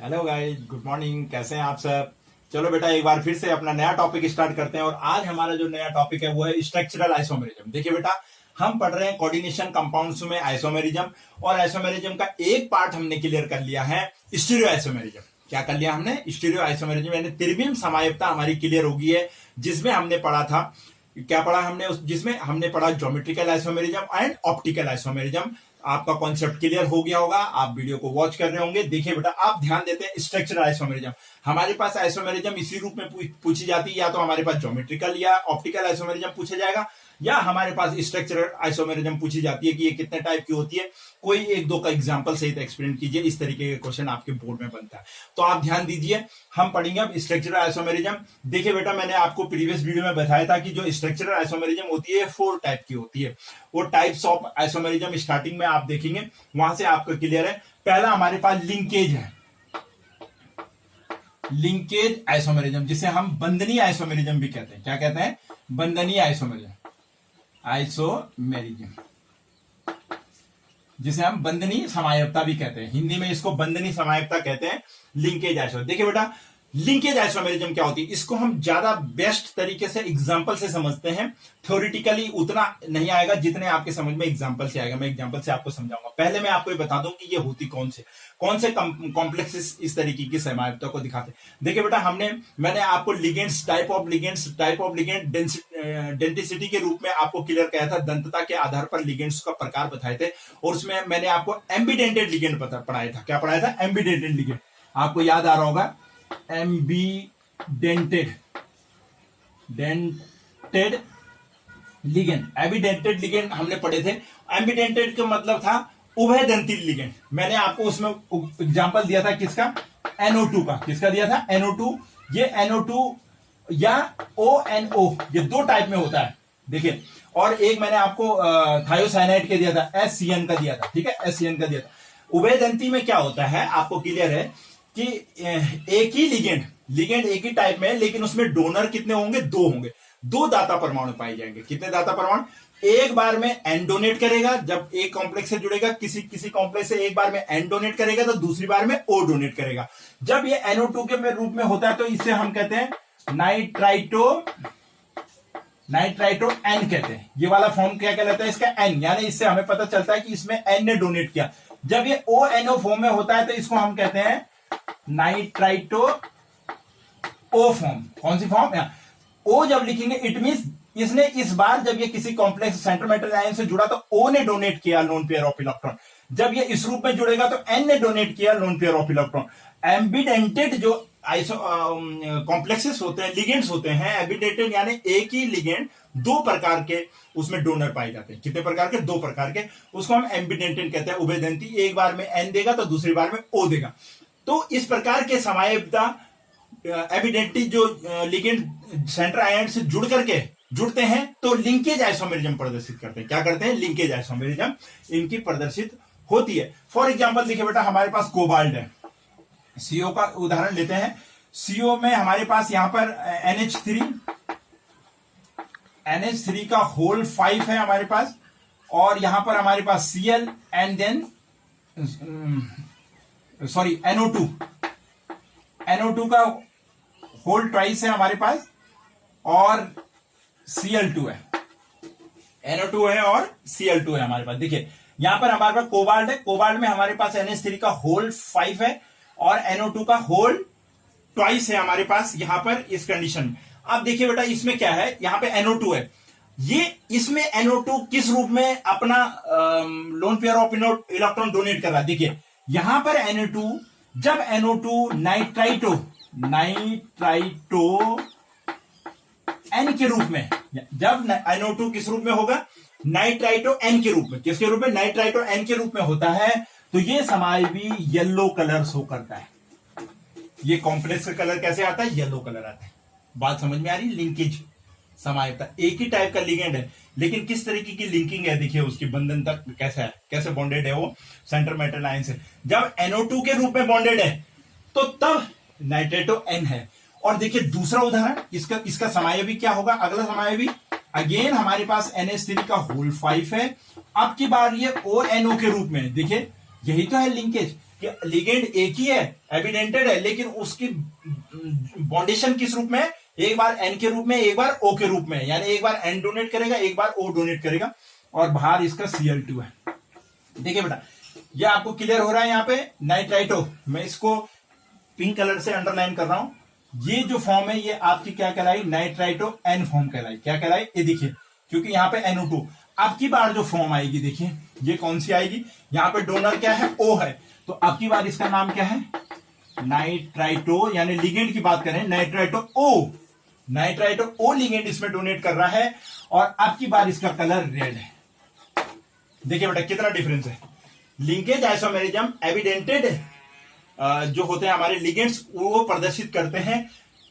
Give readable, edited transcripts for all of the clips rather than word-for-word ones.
Hello guys, good morning. कैसे हैं आप सब? चलो बेटा, एक बार फिर से अपना नया टॉपिक स्टार्ट करते हैं। और आज हमारा जो नया टॉपिक है वो है स्ट्रक्चरल आइसोमेरिज्म। देखिए बेटा, हम पढ़ रहे हैं कोऑर्डिनेशन कंपाउंड्स में आइसोमेरिज्म, और आइसोमेरिज्म का एक पार्ट हमने क्लियर कर लिया है, स्टीरियो आइसोमेरिज्म। क्या कर लिया हमने? स्टीरियो आइसोमेरिज्म यानी त्रिविम समायिकता हमारी क्लियर होगी है, जिसमें हमने पढ़ा था, क्या पढ़ा हमने जिसमें हमने पढ़ा geometrical isomerism and optical isomerism. आपका कॉन्सेप्ट क्लियर हो गया होगा, आप वीडियो को वॉच कर रहे होंगे। देखिए बेटा, आप ध्यान देते हैं स्ट्रक्चरल आइसोमेरिज्म। हमारे पास आइसोमेरिज्म इसी रूप में पूछी जाती है, या तो हमारे पास ज्योमेट्रिकल या ऑप्टिकल आइसोमेरिज्म पूछा जाएगा, या हमारे पास स्ट्रक्चरल आइसोमेरिज्म पूछी जाती है कि ये कितने टाइप की होती है। कोई एक दो का एग्जांपल सहित एक्सप्लेन कीजिए। इस तरीके के क्वेश्चन आपके बोर्ड में बनता है, तो आप ध्यान दीजिए। हम पढ़ेंगे अब स्ट्रक्चरल आइसोमेरिज्म। देखिए बेटा, मैंने आपको प्रीवियस वीडियो में बताया था कि जो स्ट्रक्चरल आइसोमेरिज्म होती है 4 टाइप की होती है। वो टाइप्स ऑफ आइसोमेरिज्म स्टार्टिंग में आप देखेंगे, वहां से आपका क्लियर है। पहला हमारे पास लिंकेज है, लिंकेज आइसोमेरिज्म, जिसे हम बंधनीय आइसोमेरिज्म भी कहते हैं। क्या कहते हैं? बंधनीय आइसोमेरिज्म, जिसे हम बंधनीय समायिकता भी कहते हैं। हिंदी में इसको बंधनीय समायिकता कहते हैं, लिंकेज आइसोमेरिज्म। देखिए बेटा, लिंकेज आइसोमेरिज्म क्या होती है, इसको हम ज्यादा बेस्ट तरीके से एग्जांपल से समझते हैं। थ्योरेटिकली उतना नहीं आएगा जितने आपके समझ में एग्जांपल से आएगा। मैं एग्जांपल से आपको समझाऊंगा। पहले मैं आपको ये बता दूं कि ये होती कौन से कॉम्प्लेक्सेस इस तरीके की समायिकता को दिखाते हैं। देखिए बेटा, मैंने आपको ligands, type of ligand, density के रूप में आपको क्लियर किया था। दंतता के आधार पर लिगेंड्स का प्रकार बताए थे, और उसमें मैंने आपको एम्बीडेंटेड लिगेंड पढ़ाया था। क्या पढ़ाया था? एम्बीडेंटेड लिगेंड। आपको याद आ रहा होगा, एम्बीडेंटेड लिगेंड हमने पढ़े थे। एम्बीडेंटेड का मतलब था उभयदंती लिगेंड। मैंने आपको उसमें एग्जांपल दिया था किसका? NO2 का। किसका दिया था? NO2। ये NO2 या ONO, ये 2 टाइप में होता है। देखिए, और एक मैंने आपको थायोसाइनाइड के दिया था, SCN का दिया था। ठीक है, SCN का दिया था। उभयदंती में क्या होता है, आपको क्लियर है कि एक ही लिगेंड एक ही टाइप में है, लेकिन उसमें डोनर कितने होंगे? 2 होंगे। 2 दाता परमाणु पाए जाएंगे। कितने दाता परमाणु? एक बार में एन डोनेट करेगा, जब एक कॉम्प्लेक्स से जुड़ेगा, किसी कॉम्प्लेक्स से एक बार में एन डोनेट करेगा, तो दूसरी बार में ओ डोनेट करेगा। जब ये NO2 के रूप में होता है, तो इसे हम कहते हैं नाइट्राइटो एन कहते हैं। ये वाला फॉर्म क्या कहलाता है? इसका एन, यानी इससे हमें पता चलता है कि इसमें एन ने डोनेट किया। जब ये ONO फॉर्म में होता है, तो इसको हम कहते हैं नाइट्राइटो ओ फॉर्म। कौन सी फॉर्म? ओ जब लिखेंगे, इट मींस इसने इस बार जब ये किसी कॉम्प्लेक्स सेंटर मेटल आयन से जुड़ा, तो O ने डोनेट किया लोन पेयर ऑफ इलेक्ट्रॉन। जब ये इस रूप में जुड़ेगा, तो N ने डोनेट किया लोन पेयर ऑफ इलेक्ट्रॉन। एम्बीडेंटेड जो कॉम्प्लेक्सेस होते हैं, लिगेंड्स होते हैं, एम्बीडेंटेड यानी एक ही लिगेंड 2 प्रकार के उसमें डोनर पाए जाते हैं। कितने प्रकार के? 2 प्रकार के। उसको हम एम्बीडेंटेड कहते हैं। उभयदंती, एक बार में N देगा तो दूसरी बार में O देगा। तो इस प्रकार के समायिकता एविडेंटली जो लिगेंड सेंटर आयन से जुड़ते हैं, तो लिंकेज आइसोमेरिज्म प्रदर्शित करते हैं। क्या करते हैं? लिंकेज आइसोमेरिज्म इनकी प्रदर्शित होती है। फॉर एग्जांपल देखिए बेटा, हमारे पास कोबाल्ट है। CO का उदाहरण लेते हैं। CO में हमारे पास यहां पर NH3 का होल 5 है हमारे पास, और यहां पर हमारे पास Cl एंड देन NO2 का होल ट्वाइस है हमारे पास, और Cl2 है। NO2 है और Cl2 है हमारे पास। देखिए, यहां पर हमारे पास कोबाल्ट है। कोबाल्ट में हमारे पास NH3 का होल 5 है, और NO2 का होल ट्वाइस है हमारे पास यहां पर इस कंडीशन में। अब देखिए बेटा, इसमें क्या है? यहां पे NO2 है। ये इसमें NO2 किस रूप में अपना lone pair of electron donate कर रहा है? देखिए, यहां पर NO2, जब NO2 नाइट्राइटो N के रूप में, जब NO2 किस रूप में होगा? नाइट्राइटो N के रूप में। किसके रूप में? नाइट्राइटो N के रूप में होता है, तो ये समायवी येलो कलर शो करता है। ये कॉम्प्लेक्स का कलर कैसे आता है? येलो कलर आता है। बात समझ में आ रही? लिंकेज समायिकता, एक ही टाइप का लिगेंड है, लेकिन किस तरीके की लिंकिंग है, देखिए उसकी बंधन तक कैसा है, कैसे बॉन्डेड है वो सेंटर मेटल आयन से। जब NO2 के रूप में बॉन्डेड है, तो तब नाइट्राइटो N है। और देखिए दूसरा उदाहरण, इसका समायवी क्या होगा? अगला समायवी अगेन हमारे पास NH3 का होल 5 है। अब की बार ये ONO के रूप में, देखिए यही तो है लिंकेज। कि लिगेंड एक ही है, एविडेंटेड है, लेकिन उसकी बॉन्डेशन किस रूप में है, एक बार एन के रूप में, एक बार ओ के रूप में, यानी एक बार एन डोनेट करेगा, एक बार ओ डोनेट करेगा, और बाहर इसका Cl2 है। देखिए बेटा, ये आपको क्लियर हो रहा है यहाँ पे नाइट्राइटो, मैं इसको पिंक कलर से अंडरलाइन कर रहा हूं। ये जो फॉर्म है ये आपकी क्या कहलाई, नाइट्राइटो एन फॉर्म कहलाई। क्या कहलाई, ये देखिए, क्योंकि यहाँ पे NO2। अब की बार जो फॉर्म आएगी, देखिए ये कौन सी आएगी, यहाँ पे डोनर क्या है, O है, तो अब की बार इसका नाम क्या है, नाइट्राइटो, यानी लिगेंड की बात करें, nitrito O, nitrito O ligand इसमें डोनेट कर रहा है, और अब की बार इसका कलर रेड है। देखिए बेटा कितना डिफरेंस है। लिंकेज आइसोमेरिज्म एविडेंटेड जो होते हैं हमारे लिगेंड्स वो प्रदर्शित करते हैं,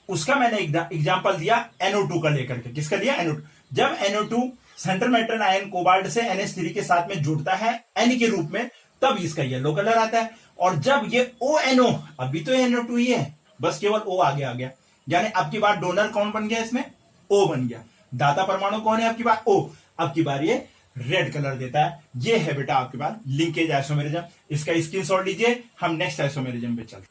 उसका मैंने एग्जांपल दिया NO2 का लेकर के। किसका दिया, NO2। जब NO2 central metal ion cobalt से NH3 के साथ में जुड़ता है N के रूप में, तब इसका येलो कलर आता है। और जब ये ONO, अभी तो NO2 ही है, बस केवल O आगे आ गया, यानी अब की बार डोनर कौन बन गया, इसमें O बन गया। दाता परमाणु कौन है, अब की बार O, अब की बार ये रेड कलर देता है। ये है बेटा आपके पास लिंकेज आइसोमेरिज्म। इसका स्क्रीनशॉट लीजिए, हम नेक्स्ट आइसोमेरिज्म पे चलते हैं।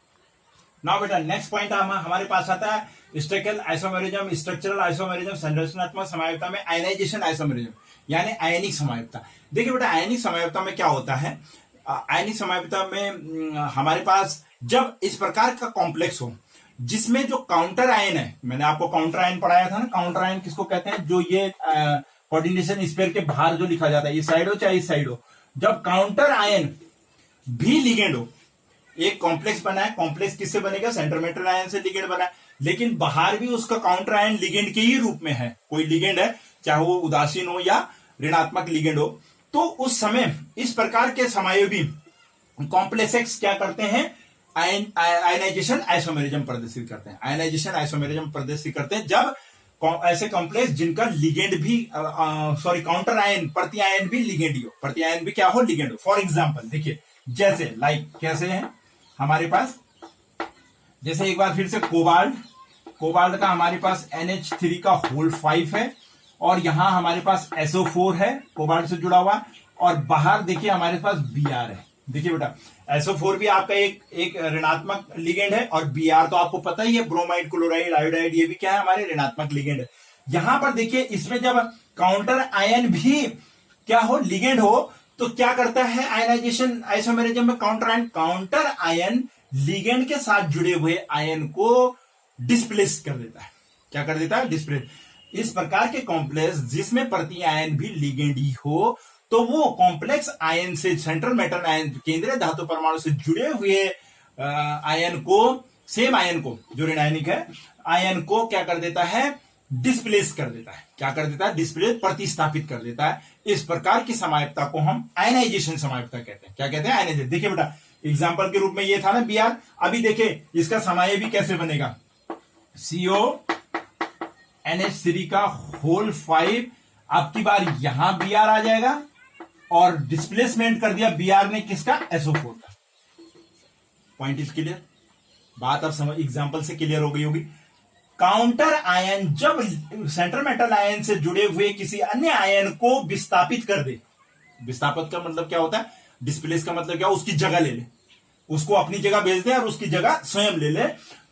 नाउ बेटा नेक्स्ट पॉइंट हमारे पास आता है स्ट्रक्चरल आइसोमेरिज्म, स्ट्रक्चरल आइसोमेरिज्म, संरचनात्मक समायवता में आयनाइजेशन आइसोमेरिज्म, यानी आयनिक समायवता। देखिए बेटा आयनिक समायवता में क्या होता है, आयनिक समायवता में हमारे पास जब इस प्रकार का कॉम्प्लेक्स हो जिसमें जो काउंटर आयन है, मैंने आपको काउंटर आयन पढ़ाया था ना, काउंटर आयन किसको कहते हैं, जो ये कोऑर्डिनेशन स्फीयर के बाहर जो लिखा जाता है, इस साइड हो चाहे इस साइड हो, जब काउंटर आयन भी लिगेंड हो, एक कॉम्प्लेक्स बना है, कॉम्प्लेक्स किससे बनेगा, सेंट्रल मेटल आयन से लिगेंड बना है, लेकिन बाहर भी उसका काउंटर आयन लिगेंड के ही रूप में है, कोई लिगेंड है, चाहे वो उदासीन हो या ऋणात्मक लिगेंड हो, तो उस समय इस प्रकार के समायोगी कॉम्प्लेक्स क्या करते हैं, आयनाइजेशन आइसोमेरिज्म प्रदर्शित करते हैं। आयनाइजेशन आइसोमेरिज्म प्रदर्शित करते हैं जब ऐसे कॉम्प्लेक्स जिनका लिगेंड भी काउंटर आयन, प्रति आयन भी लिगेंड हो, प्रति आयन भी क्या हो, लिगेंड हो। फॉर एग्जांपल देखिए, जैसे लाइक कैसे है हमारे पास, जैसे एक बार फिर से कोबाल्ट का हमारे पास NH3 का होल 5 है, और यहां हमारे पास SO4 है कोबाल्ट से जुड़ा हुआ, और बाहर देखिए हमारे पास Br है। देखिए बेटा SO4 भी आपका एक ऋणात्मक लिगेंड है, और Br तो आपको पता ही है, ब्रोमाइड, क्लोराइड, आयोडाइड, ये भी क्या है, हमारे ऋणात्मक लिगेंड है। यहां पर देखिए इसमें जब काउंटर आयन भी क्या हो, लिगेंड हो, तो क्या करता है आयनाइजेशन आइसोमेरिज्म में, काउंटर आयन लिगेंड के साथ जुड़े हुए आयन को डिस्प्लेस कर देता है। क्या कर देता है, डिस्प्लेस। इस प्रकार के कॉम्प्लेक्स जिसमें प्रति आयन भी लिगेंड ही हो, तो वो कॉम्प्लेक्स आयन से, सेंट्रल मेटल आयन, केंद्रीय धातु परमाणु से जुड़े हुए आयन को, सेम आयन को, जो ऋणायनिक है, आयन को क्या कर देता है, डिस्प्लेस कर देता है। क्या कर देता है, डिस्प्लेस, प्रतिस्थापित कर देता है। इस प्रकार की समायवता को हम आयनाइजेशन समायवता कहते हैं। क्या कहते हैं, आयनाइजेशन। देखिए बेटा एग्जाम्पल के रूप में ये था ना Br, अभी देखिए इसका समाय भी कैसे बनेगा, CO NH3 का होल 5, अब की बार यहां Br आ जाएगा, और डिस्प्लेसमेंट कर दिया Br ने किसका, SO4 का। पॉइंट इज क्लियर, बात अब समझ, एग्जाम्पल से क्लियर हो गई होगी। काउंटर आयन जब सेंट्रल मेटल आयन से जुड़े हुए किसी अन्य आयन को विस्थापित कर दे, विस्थापित का मतलब क्या होता है, डिस्प्लेस का मतलब क्या, उसकी जगह ले ले, उसको अपनी जगह भेज दे और उसकी जगह स्वयं ले ले,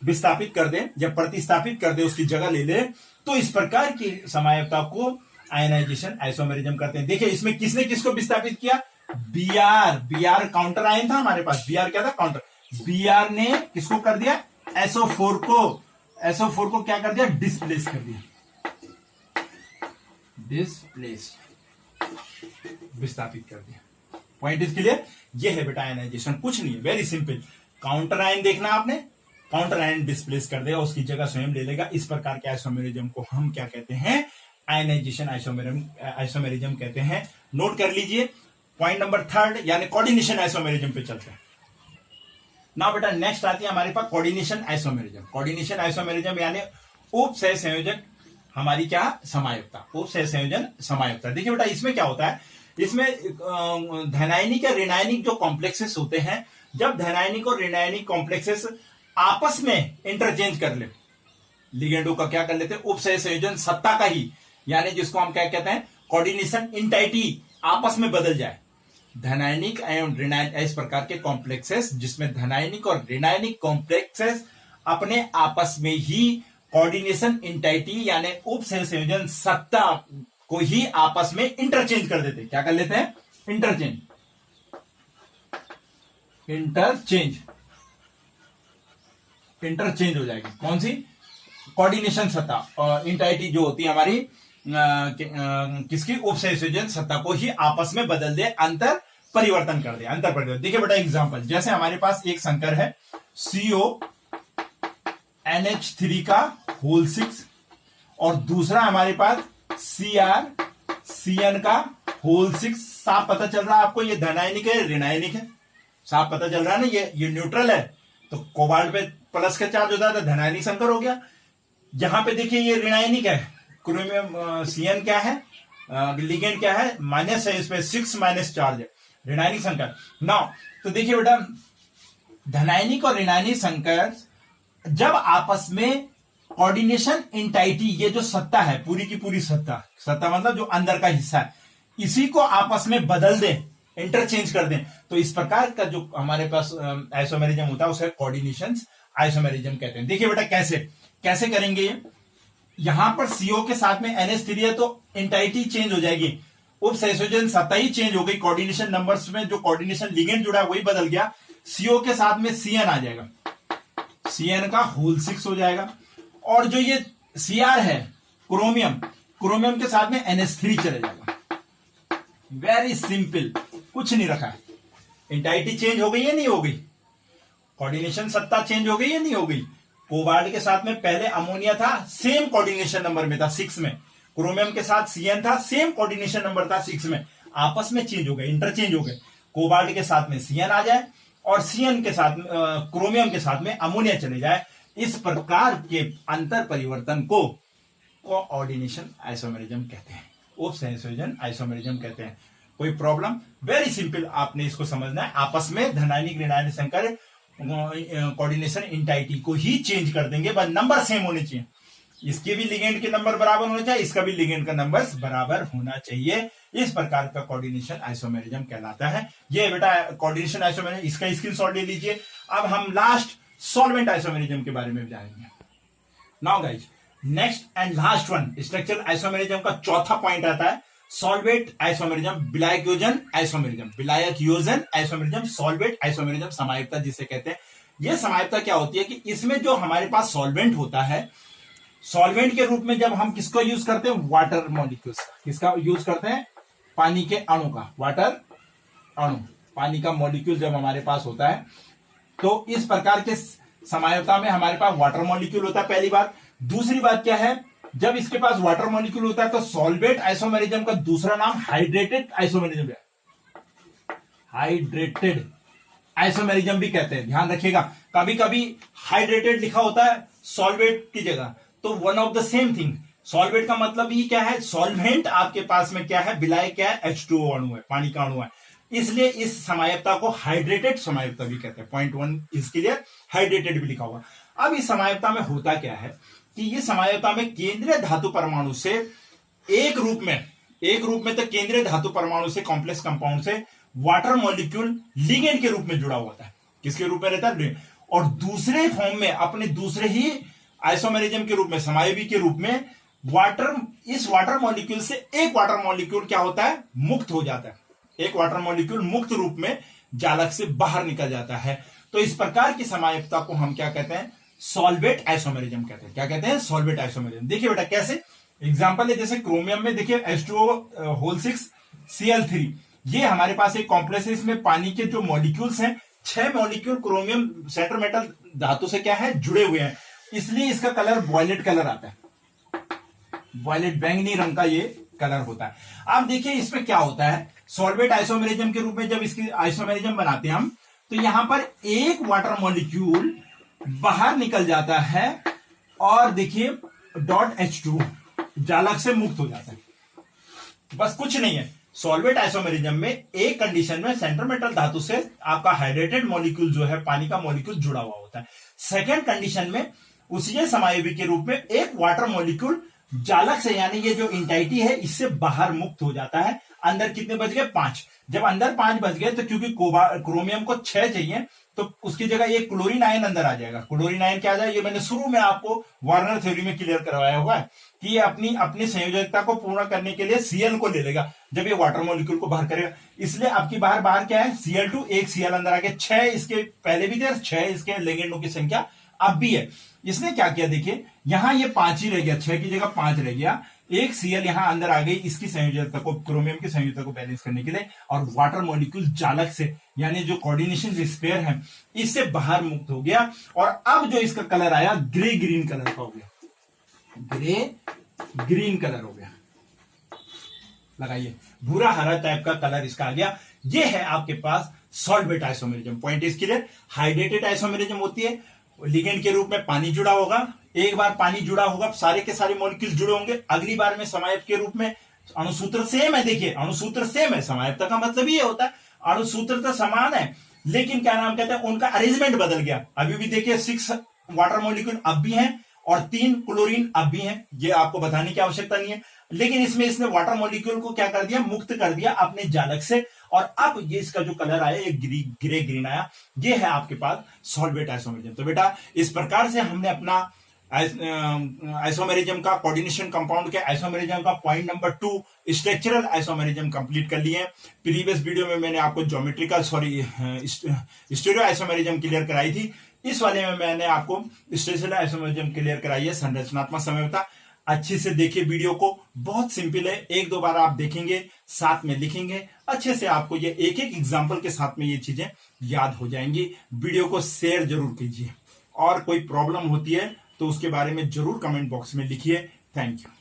विस्थापित कर दे, जब प्रतिस्थापित कर दे, उसकी जगह ले ले, तो इस प्रकार की समायवता को आयनाइजेशन आइसोमेरिज्म करते हैं। देखिए इसमें किसने किसको विस्थापित किया, Br काउंटर आयन था हमारे पास, Br क्या था, काउंटर। Br ने किसको कर दिया, SO4 को क्या कर दिया, डिस्प्लेस कर दिया, डिस्प्लेस, विस्थापित कर दिया। पॉइंट इज क्लियर, ये है बेटा आयनाइजेशन, कुछ नहीं है, वेरी सिंपल। काउंटर आयन देखना आपने, काउंटर आयन डिस्प्लेस कर देगा, उसकी जगह स्वयं ले लेगा। इस प्रकार के आइसोमेरिज्म को हम क्या कहते हैं, आयनाइजेशन आइसोमेरिज्म कहते हैं। नोट कर लीजिए। पॉइंट नंबर 3 यानी कोऑर्डिनेशन आइसोमेरिज्म पे चलते हैं। ना बेटा नेक्स्ट आती है हमारे पास कोऑर्डिनेशन आइसोमेरिज्म। कोऑर्डिनेशन आइसोमेरिज्म यानी उप सह संयोजक हमारी क्या, समायवता, उप सह संयोजन समायवता। देखिए बेटा इसमें क्या होता है, इसमें धनायनिक या ऋणायनिक जो कॉम्प्लेक्सेस होते हैं, जब धनायनिक और ऋणायनिक कॉम्प्लेक्सेस आपस में इंटरचेंज कर ले, लिगेंडो का क्या कर लेते हैं, उपसह संयोजन सत्ता का ही, यानी जिसको हम क्या कहते हैं, कोऑर्डिनेशन इंटाइटी आपस में बदल जाए, धनायनिक एवं ऋणायनिक इस प्रकार के कॉम्प्लेक्सेस जिसमें धनायनिक और ऋणायनिक कॉम्प्लेक्सेस अपने आपस में ही कोऑर्डिनेशन इंटाइटी यानी उप संयोजन सत्ता को ही आपस में इंटरचेंज कर देते हैं। क्या कर लेते हैं? इंटरचेंज इंटरचेंज हो जाएगी। कौन सी? कोऑर्डिनेशन सत्ता और इंटाइटी जो होती है हमारी किसकी? उप संयोजन सत्ता को ही आपस में बदल दे, अंतर परिवर्तन कर दे, अंतर परिवर्तन। देखिए बेटा एग्जांपल, जैसे हमारे पास एक संकर है CONH3 का होल 6 और दूसरा हमारे पास CrCN का होल 6। साफ पता चल रहा है आपको ये धनायनिक है ऋणायनिक है? साफ पता चल रहा है ना, ये न्यूट्रल है तो कोबाल्ट पे प्लस का चार्ज होता है तो धनायनिक संकर हो गया। यहां पे देखिए ये ऋणायनिक है, क्रोमियम CN क्या है, लिगेंड क्या है, माइनस है, इस पे 6 माइनस चार्ज है, ऋणायनिक संकर। नाउ तो देखिए बेटा धनायनिक और ऋणायनिक संकर जब आपस में कोऑर्डिनेशन इंटाइटी, ये जो सत्ता है पूरी की पूरी सत्ता मतलब जो अंदर का हिस्सा है, इसी को आपस में बदल दें, इंटरचेंज कर दें, तो इस प्रकार का जो हमारे पास आइसोमेरिज्म होता है उसे कोऑर्डिनेशन आइसोमेरिज्म कहते हैं। देखिए बेटा कैसे करेंगे, यहां पर CO के साथ में NH3 है तो इंटाइटी चेंज हो जाएगी, उप संयोजन सत्ता ही चेंज हो गई, कोऑर्डिनेशन नंबर्स में जो कोऑर्डिनेशन लिगेंड जुड़ा है वही बदल गया। CO के साथ में CN आ जाएगा, CN का होल 6 हो जाएगा, और जो ये Cr है क्रोमियम के साथ में NH3 चले जाएगा। वेरी सिंपल, कुछ नहीं रखा है। इंटाइटी चेंज हो गई है नहीं हो गई? कोऑर्डिनेशन सत्ता चेंज हो गई है नहीं हो गई? कोबाल्ट के साथ में पहले अमोनिया था, सेम कोऑर्डिनेशन नंबर में था 6 में, क्रोमियम के साथ CN था, सेम कोऑर्डिनेशन नंबर था 6 में, आपस में चेंज हो गए, इंटरचेंज हो गए। कोबाल्ट के साथ में CN आ जाए और CN के साथ क्रोमियम के साथ में अमोनिया चले जाए, इस प्रकार के अंतर परिवर्तन को कोऑर्डिनेशन आइसोमेरिज्म कहते हैं, उप संयोजन आइसोमेरिज्म कहते हैं। कोई प्रॉब्लम? वेरी सिंपल, आपने इसको समझना है। आपस में धनायनिक ऋणायनिक संकर कोऑर्डिनेशन इंटाइटी को ही चेंज कर देंगे, बस नंबर सेम होने चाहिए। इसके भी लिगेंड के नंबर बराबर होने चाहिए, इसका भी लिगेंड का नंबर बराबर होना चाहिए। इस प्रकार का कोऑर्डिनेशन आइसोमेरिज्म कहलाता है। ये बेटा कोऑर्डिनेशन आइसोमेरिज्म, इसका स्क्रीनशॉट ले लीजिए। अब हम लास्ट सॉल्वेंट आइसोमेरिज्म के बारे में जानेंगे। Now guys, next and last one structural isomerism का चौथा पॉइंट आता है सॉल्वेट आइसोमेरिज्म, विलायक-योजन आइसोमेरिज्म, सॉल्वेट आइसोमेरिज्म, समायुक्ता जिसे कहते हैं। यह समायुक्ता क्या होती है कि इसमें जो हमारे पास सॉल्वेंट होता है, सॉल्वेंट के रूप में जब हम किसको यूज करते हैं? Water molecules. किसका यूज करते हैं? पानी के अणु का, वाटर अणु, पानी का मॉलिक्यूल जब हमारे पास होता है तो इस प्रकार के समायुक्ता में हमारे पास वाटर मॉलिक्यूल होता है, पहली बात। दूसरी बात क्या है, जब इसके पास वाटर मॉलिक्यूल होता है तो सॉल्वेट आइसोमेरिज्म का दूसरा नाम हाइड्रेटेड आइसोमेरिज्म है, हाइड्रेटेड आइसोमेरिज्म भी कहते हैं। ध्यान रखिएगा, कभी कभी हाइड्रेटेड लिखा होता है सॉल्वेट की जगह, तो one of the same thing. Solvate का मतलब ही क्या है? सॉल्वेंट आपके पास में क्या है? विलायक क्या है? H2O अणु है, पानी का अणु है, इसलिए इस समायुक्ता को हाइड्रेटेड समायुक्ता भी कहते हैं। पॉइंट 1 इसके लिए हाइड्रेटेड भी लिखा हुआ। अब इस समायुक्ता में होता क्या है कि ये समायुक्ता में केंद्रीय धातु परमाणु से एक रूप में तो केंद्रीय धातु परमाणु से, कॉम्प्लेक्स कंपाउंड से वाटर मॉलिक्यूल लिगेंड के रूप में जुड़ा हुआ था। किसके रूप में रहता है? और दूसरे फॉर्म में, अपने दूसरे ही आइसोमेरिज्म के रूप में, समायोगी के रूप में इस वाटर मॉलिक्यूल से एक वाटर मॉलिक्यूल क्या होता है? मुक्त हो जाता है। एक वाटर मॉलिक्यूल मुक्त रूप में जालक से बाहर निकल जाता है। तो इस प्रकार की समायुक्ता को हम क्या कहते हैं? सॉल्वेट आइसोमेरिज्म कहते हैं। क्या कहते हैं? Solvate isomerism. देखिए बेटा कैसे, एग्जांपल है जैसे क्रोमियम में देखिए H2O होल 6 Cl3, ये हमारे पास एक कॉम्प्लेक्स है, इसमें पानी के जो मॉलिक्यूल्स हैं 6 मॉलिक्यूल क्रोमियम सेंटर मेटल धातु से क्या है? जुड़े हुए हैं, इसलिए इसका कलर वॉयलेट कलर आता है, वॉयलेट बैंगनी रंग का ये कलर होता है। अब देखिए इसमें क्या होता है, सॉल्वेट आइसोमेरिज्म के रूप में जब इसकी आइसोमेरिज्म बनाते हैं हम, तो यहां पर एक वाटर मॉलिक्यूल बाहर निकल जाता है और देखिए डॉट H2 जालक से मुक्त हो जाता है, बस कुछ नहीं है। सॉल्वेट आइसोमेरिज्म में एक कंडीशन में सेंटर मेटल धातु से आपका हाइड्रेटेड मॉलिक्यूल जो है, पानी का मॉलिक्यूल जुड़ा हुआ होता है। सेकेंड कंडीशन में उसी समायोगी के रूप में एक वाटर मॉलिक्यूल जालक से यानी ये जो इंटाइटी है इससे बाहर मुक्त हो जाता है। अंदर कितने बच गए? 5। जब अंदर 5 बच गए तो क्योंकि क्रोमियम को 6 चाहिए तो उसकी जगह एक क्लोरीन आयन अंदर आ जाएगा। क्लोरीन आयन क्या आ जाएगा? ये मैंने शुरू में आपको वार्नर थ्योरी में क्लियर करवाया हुआ है कि ये अपनी संयोजकता को पूर्ण करने के लिए Cl को ले लेगा जब ये वाटर मॉलिक्यूल को बाहर करेगा। इसलिए आपकी बाहर क्या है? Cl2, एक Cl अंदर आ गया। 6 इसके पहले भी थे, 6 इसके लिगेंडों की संख्या अब भी है। इसने क्या किया? देखिए यहां ये 5 ही रह गया, 6 की जगह 5 रह गया। एक Cl यहां अंदर आ गई इसकी संयोजकता को, क्रोमियम की संयोजकता को बैलेंस करने के लिए, और वाटर मॉलिक्यूल जालक से यानी जो कोऑर्डिनेशन स्पेयर है इससे बाहर मुक्त हो गया। और अब जो इसका कलर आया ग्रे ग्रीन कलर का हो गया, ग्रे ग्रीन कलर हो गया। लगाइए, भूरा हरा टाइप का कलर इसका आ गया। ये है आपके पास सॉल्ट बेटा आइसोमेरिज्म। पॉइंट इसके लिए हाइड्रेटेड आइसोमेरिज्म होती है, लिगेंड के रूप में पानी जुड़ा होगा। एक बार पानी जुड़ा होगा, सारे के सारे मॉलिक्यूल जुड़े होंगे। अगली बार में समायप के रूप में अणुसूत्र सेम है। देखिए अणुसूत्र सेम है, समायपता का मतलब ये होता है अणुसूत्र तो समान है लेकिन क्या नाम कहते हैं, उनका अरेंजमेंट बदल गया। अभी भी देखिए 6 वाटर मॉलिक्यूल अब भी हैं और 3 क्लोरीन अब भी हैं, ये आपको बताने की आवश्यकता नहीं है। लेकिन इसमें इसने वाटर मॉलिक्यूल को क्या कर दिया? मुक्त कर दिया अपने जालक से। और अब ये इसका जो कलर आया ये ग्रे ग्रीन आया। ये है आपके पास सॉल्वेट आइसोमेरिज्म। तो बेटा इस प्रकार से हमने अपना आइसोमेरिज्म का, कोऑर्डिनेशन कंपाउंड के आइसोमेरिज्म का point number 2 structural isomerism complete कर लिए। प्रीवियस वीडियो में मैंने आपको ज्योमेट्रिकल स्टीरियो आइसोमेरिज्म क्लियर कराई थी। इस वाले में मैंने आपको स्ट्रक्चरल आइसोमेरिज्म क्लियर कराई है, संरचनात्मक समयता। अच्छे से देखिए वीडियो को, बहुत सिंपल है। 1-2 बार आप देखेंगे, साथ में लिखेंगे, अच्छे से आपको ये एक एग्जाम्पल के साथ में ये चीजें याद हो जाएंगी। वीडियो को शेयर जरूर कीजिए और कोई प्रॉब्लम होती है तो उसके बारे में जरूर कमेंट बॉक्स में लिखिए। Thank you.